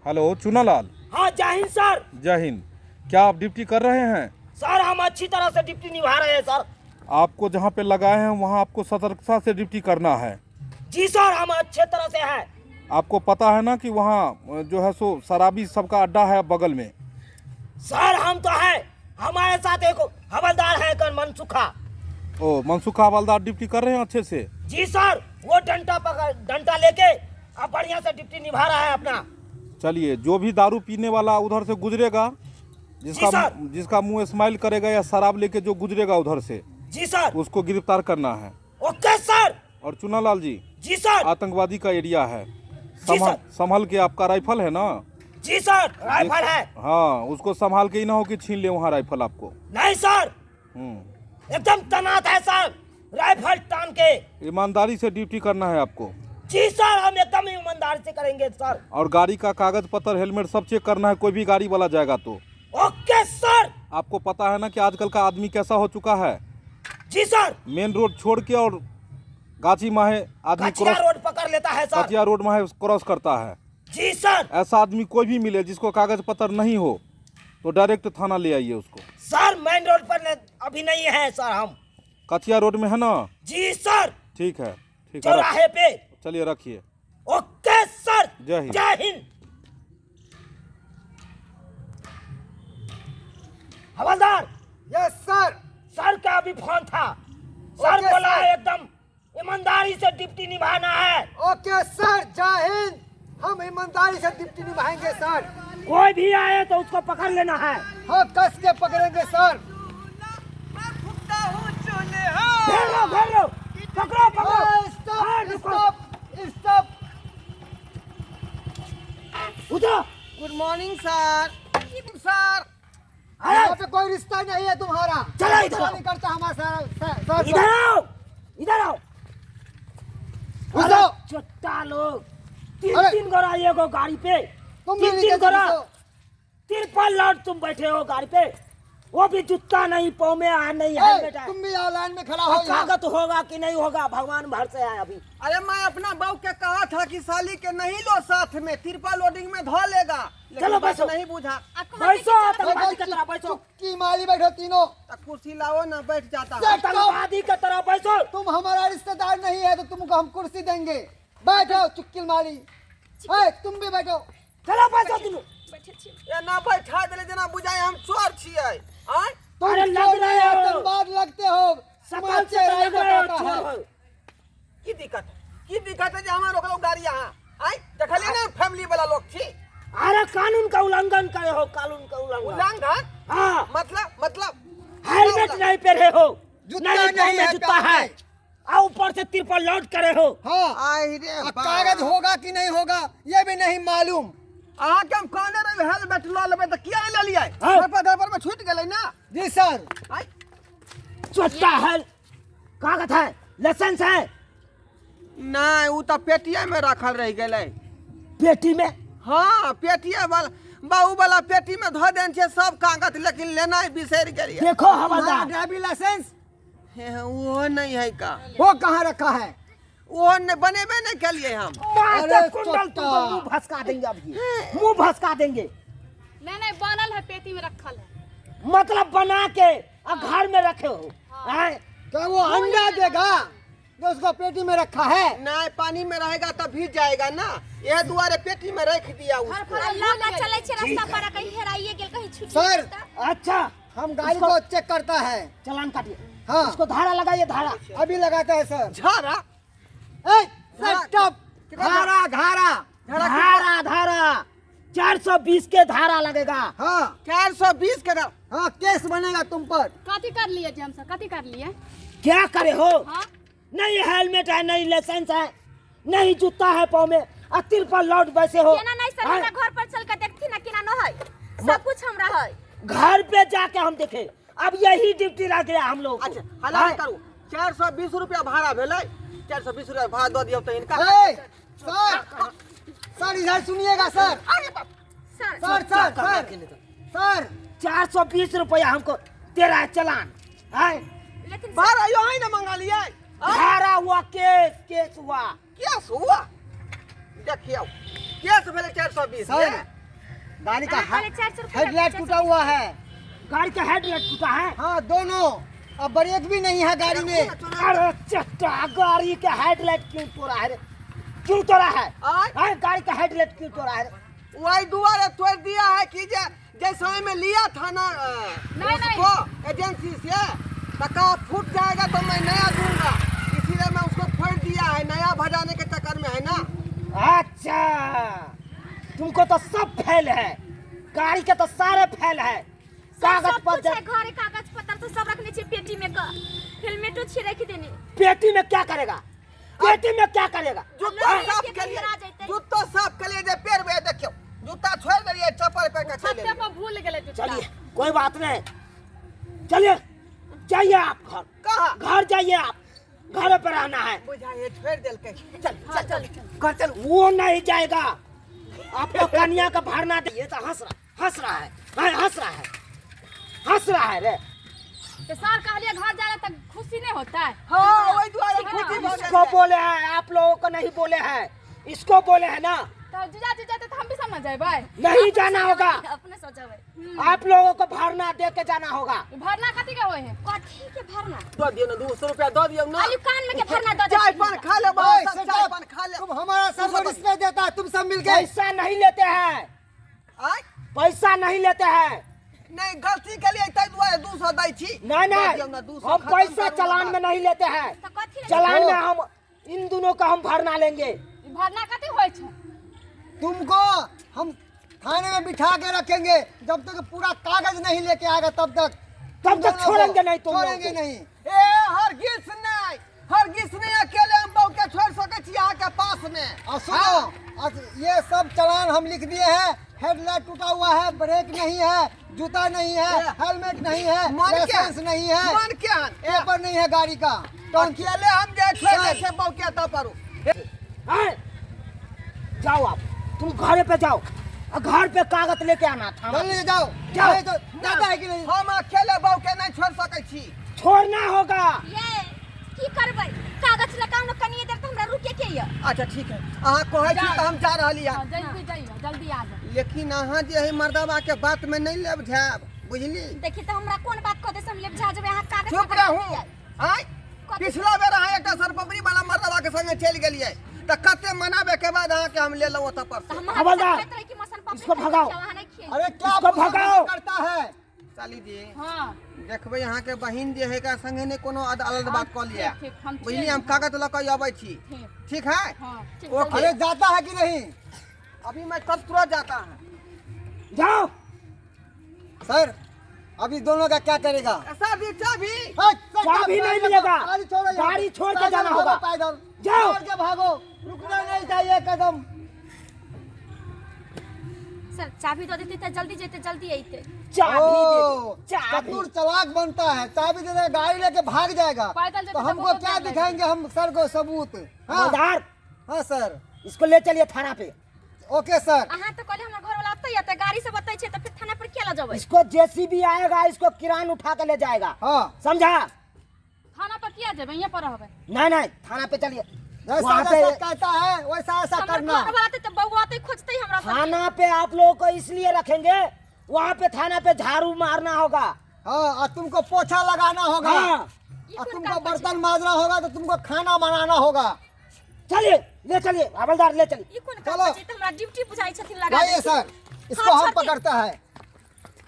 Hello Chunalal. हाँ जय Hind sir. जय हिंद। क्या आप ड्यूटी कर रहे हैं? सर हम अच्छी तरह से ड्यूटी निभा रहे हैं सर। आपको जहाँ पे लगाए हैं वहाँ आपको सतर्कता से ड्यूटी करना है। जी सर हम अच्छे तरह से है। आपको पता है ना कि वहाँ जो है सो शराबी सबका अड्डा है बगल में। सर हम तो है, हमारे साथ एक हवलदार है कर मनसुखा। ओ मनसुखा हवलदार ड्यूटी कर रहे हैं अच्छे से? जी सर वो डंडा लेके अब बढ़िया से ड्यूटी निभा रहा है अपना। चलिए, जो भी दारू पीने वाला उधर से गुजरेगा, जिसका मुंह स्माइल करेगा या शराब लेके जो गुजरेगा उधर से, जी सर, उसको गिरफ्तार करना है। Okay sir. और चुनालाल जी, जी सर, आतंकवादी का एरिया है, जी सर। संभल के। आपका राइफल है ना? जी सर राइफल है। हाँ, उसको संभाल के ही ना हो कि छीन ले वहाँ राइफल आपको। नहीं सर, एकदम तैनात है सर, राइफल टान के। ईमानदारी से ड्यूटी करना है आपको। जी सर हम एकदम ईमानदारी से करेंगे सर। और गाड़ी का कागज पत्र, हेलमेट सब चेक करना है, कोई भी गाड़ी वाला जाएगा तो। Okay sir. आपको पता है ना कि आजकल का आदमी कैसा हो चुका है? जी सर। मेन रोड छोड़ के और गाची माहे आदमी कचिया रोड पकड़ लेता है सर। कचिया रोड माहे क्रॉस करता है। जी सर। ऐसा आदमी कोई भी मिले जिसको कागज पत्र नहीं हो तो डायरेक्ट थाना ले आइए उसको। सर मेन रोड पर अभी नहीं है सर, हम कचिया रोड में है ना? जी सर। ठीक है, ठीक है, चौराहे पे। चलिए रखिए। Okay sir. जय हिंद। जय हिंद। हवलदार। Yes sir. सर का अभी फोन था, सर ओके, बोला सर। है एकदम ईमानदारी से ड्यूटी निभाना है। ओके सर, जय हिंद। हम ईमानदारी से ड्यूटी निभाएंगे सर। कोई भी आए तो उसको पकड़ लेना है। हाँ कस के पकड़ेंगे सर। घेर लो, पकड़ो पकड़ो। हाँ, स्टॉप रुको। Stop stop. उधर। Good morning sir. सर अरे, यहाँ पे कोई रिश्ता नहीं है तुम्हारा। चलो इधर आओ। नहीं करता हमारा सर। इधर आओ, इधर आओ। घुसो। छोटा लोग अरे। तीन गोरा ये गो गाड़ी पे, तुम भी तीन नीचे गोरा घुसो। तिरपल लौट तुम बैठे हो गाड़ी पे, वो भी जूता नहीं, पाँव में आ नहीं, ए, हेलमेट है। तुम भी यहाँ लाइन में खड़ा हो अब यहाँ। कागज होगा कि नहीं होगा भगवान भर से है अभी। अरे मैं अपना बहू के कहा था कि साली के नहीं लो साथ में, तिरपा लोडिंग में धो लेगा, लेकिन चलो बात बैठो। नहीं बुझा। बैठो आतंकवादी की तरह बैठो। चुटकी मारी बैठो तीनों। कुर्सी लाओ ना, बैठ जाता है। सर। आतंकवादी की तरह बैठो। तुम हमारा रिश्तेदार नहीं है तो तुमको हम कुर्सी देंगे। बैठो चुटकी मारी। ए, तुम भी बैठो। चलो बैठो तुम। ये ना बैठा देले जना बुझाए हम चोर छियै। आय तुम अरे लग चोर रहे नहीं, हो। आतंकवाद लगते हो। सकल तुम्हारा से चेहरा ही लग रहे हो बताता चोर है। हो। की दिक्कत है? की दिक्कत है जे हमार लोग गाड़ी यहाँ आय देखलिए ना फैमिली वाला लोग छी। अरे कानून का उल्लंघन करे हो, कानून का उल्लंघन। उल्लंघन हाँ, मतलब हेलमेट नहीं पहने हो, जूता नहीं नहीं पाँव में है जूता पैर है, में। और ऊपर से तिरपल लौट करे हो। हाँ आय रे अब कागज होगा कि नहीं होगा ये भी नहीं मालूम। अहाँ के हम कहने रहे हेलमेट ल लेबै त किया ले लियै? हाँ। घर पर में छूट गेलै ना। जी सर। आय चोट्टा है, कागज है, लाइसेंस है, नहीं उ त पेटिया में रखल रह गेलै। पेटी में। हाँ पेटिया वाला बाबू वाला पेटी में धो देन छे सब कागज, लेकिन लेना ही बिसर गेलिए। देखो हमारा हवलदार, ड्राइविंग लाइसेंस वो नहीं है का, वो कहाँ रखा है? वो ने बनेबे नहीं केलिए हम। मास्टर अरे कुंडल चोट्टा। तुमको मुंह भसका देंगे अभी, मुंह भसका देंगे। नहीं बनल है, पेटी में रखल है। मतलब बना के और घर में रखे हो। हैं? क्या वो अंडा देगा जो उसको पेटी में रखा है? नहीं पानी में रहेगा तब भीग जाएगा ना, यह दुआरे पेटी में रख दिया घर उसको। पर अल्लाह का चले छे रास्ता पर कहीं हेराइए गेल, कहीं छूट सर। गेल। अच्छा हम गाड़ी उसको- को चेक करता है। चलान काटिए। हाँ। उसको धारा लगाइए, धारा। अभी लगाते हैं सर। झारा ए, सर स्टॉप। धारा धारा। धारा धारा 420 के धारा लगेगा। हाँ 420 के दाम। हाँ केस बनेगा तुम पर। कथी कर लिए जी, हम सब कथी कर लिए? क्या करे हो? हाँ नहीं हेलमेट है, नहीं लाइसेंस है, नहीं जूता है पाँव में, और तिरपल लौट बैसे हो। केना नहीं सर, हैं? हमरा घर पर चल के देखती ना केना न है, सब कुछ हमरा है। घर पे जाके हम देखे, अब यही ड्यूटी रह गया हम लोग को। अच्छा हला हैं? करू, 420 रुपया भाड़ा भेलै, 420 रुपया भाड़ा दो दियो तो इनका। ए, सर इधर सुनिएगा sir. Sir sir sir sir sir 420 रुपया हमको तेरा है चलान है। लेकिन भाड़ा यो ही ना मंगा लिए। धारा हुआ, केस हुआ। क्या हुआ देखियो, केस भेलै 420 सर गाड़ी का पहले 400 रुपया हेडलाइट टूटा हुआ है। गाड़ी का हेडलाइट टूटा है। हाँ दोनों, अब ब्रेक भी नहीं है गाड़ी में। अरे चट्टा, गाड़ी का हेडलाइट क्यों तोड़ा है रे? क्यों तोड़ा है? आय? गाड़ी का हेडलाइट क्यों तोड़ा है रे? वही दुआरे तोड़ दिया है कि जैसे में लिया था ना उसको एजेंसी से, टका फूट जाएगा तो मैं नया दूंगा, इसीलिए मैं उसको फोड़ दिया है, नया भजाने के चक्कर में है ना। अच्छा, तुमको तो सब फेल है, गाड़ी के तो सारे फेल है। कागज सब कुछ है पत्र घरे, कागज पत्र तो सब रखने चाहिए पेटी में का। हेलमेटो छी रख देनी। पेटी में क्या करेगा? पेटी में क्या करेगा? जूता साफ के लिए, जूता साफ के लिए जे पैर में देखियो, जूता छोड़ दिए चप्पल पे के चले। छत्ते पर भूल गेले जूता। चलिए, कोई बात नहीं, चलिए जाइए आप घर। कहाँ? घर जाइए आप, घर पे रहना है। बुझाए छोड़ देल के। घर चल। वो नहीं जाएगा, आपको कन्या का भरना दे। ये तो हंस रहा है, हंस रहा है रे। तो सर कहलिए घर जाए तक खुशी नहीं होता है। हाँ वही दुआरे ठीक है ना? खुशी हो इसको बोले हैं, आप लोगों को नहीं बोले हैं, इसको बोले हैं ना। तो जीजा तो हम भी समझ जाए भाई। नहीं जाना होगा, अपने सोचा भाई। आप लोगों को भरना दे के जाना होगा। भरना कथी का होए है? कथी के भरना? दो दियो ना, 200 रुपया दो दियो ना। आलू कान में के भरना दो। चाय पान खा ले ओए, बस, सब चाय पान खा ले। तुम हमारा सर्विस पे देता है, तुम सब मिल गए। पैसा नहीं लेते हैं, आय? पैसा नहीं लेते हैं। नहीं गलती के लिए तै दुआरे 200 दै छी। नहीं दो दियो ना, 200 हम खत्म पैसा करो चालान बात। में नहीं लेते हैं। तो कथी ले? चालान में हम इन दोनों का हम भरना लेंगे। भरना कथी होय छै? तुमको हम थाने में बिठा के रखेंगे, जब तक पूरा कागज नहीं लेके आएगा तब तक छोड़ेंगे नहीं तुम लोगों छोड़ेंगे को। नहीं। ए हरगिज नहीं अकेले हम बहू के छोड़ सके छी यहाँ के पास में। और सुनो, ये सब चालान हम लिख दिए हैं। हेडलाइट टूटा हुआ है, ब्रेक नहीं है, जूता नहीं है, हेलमेट नहीं है, मन के लाइसेंस नहीं है, मन के पेपर नहीं है गाड़ी का। तो अकेले हम जे छोड़ दे छे बहू के तब परू। हैं? जाओ आप, तुम घर पे जाओ और घर पे कागज लेके आना था। जल्दी जाओ। जाओ। नहीं तो जाता है कि नहीं? हम अकेले बहू के नहीं छोड़ सके छी। छोड़ना होगा। ये की करबै? कागज लगाओ न, कनिए देर त हमरा रुके के ये। अच्छा ठीक है, अहाँ कहै छी तो हम जा रहली है। जल्दी जाइए, जल्दी आ जाओ। लेकिन अहाँ जे है मर्दबा के बात में नहीं लेब जाब, बुझली? देखी तो हमरा कोन बात कह दे से हम लेब जा जब यहाँ कागज चुप रहूं। आय पिछला बेर अहाँ एकटा सरपबरी वाला मर्दबा के संगे चल गेलिए, त कते मनाबे के बाद अहाँ के हम ले लऊ ओत पर से। हवलदार, इसको भगाओ। अरे क्या इसको भगाओ। करता है? साली जी हां देखबै अहाँ के बहिन जे है का संगे ने कोनो अलग बात क लिया, ठीक, हम बुझली? हम कागज ल के आबै छी, ठीक है? हां ठीक। ओके। अरे जाता है कि नहीं? अभी मैं कब तुरंत जाता है। जाओ। सर अभी दोनों का क्या करेगा? सर दी चाबी। चाबी नहीं मिलेगा, गाड़ी छोड़ के जाना होगा। जाओ। छोड़ के भागो, रुकना नहीं चाहिए कदम। सर चाबी दे देते त जल्दी जेते, जल्दी आइते। चाबी दे ओ, दे, चाबी। चतुर चालाक बनता है, चाबी दे दे गाड़ी लेके भाग जाएगा। पैदल जाते तो तो हमको बहुत क्या डर दिखाएंगे हम सर को सबूत? हाँ हवलदार, हाँ सर, इसको ले चलिए थाना पे। Okay sir. अहाँ तो कहले हमर घर वाला आते त गाड़ी से बताइ छै त फिर थाना पर किया ला जबै? इसको जेसीबी आएगा, इसको किरान उठा के ले जाएगा। हाँ समझा? थाना पर किया जबै? यहां पर रहबै। नहीं, थाना पे चलिए। जैसा वहाँ जैसा पे कहता है वैसा ऐसा हमर करना। घर वाला त बउआ आते खोजते हमरा से। थाना पे आप लोगों को इसलिए रखेंगे, वहाँ पे थाना पे झाड़ू मारना होगा। हाँ और तुमको पोछा लगाना होगा। हाँ। और तुमको बर्तन माजना होगा, तो तुमको खाना बनाना होगा। चलिए, ले चलिए हवलदार, ले चलिए। ई कोन चलो। काम छै? त हमरा ड्यूटी बुझाइ छथिन लगा। जाइए सर, इसको हम पकड़ता है।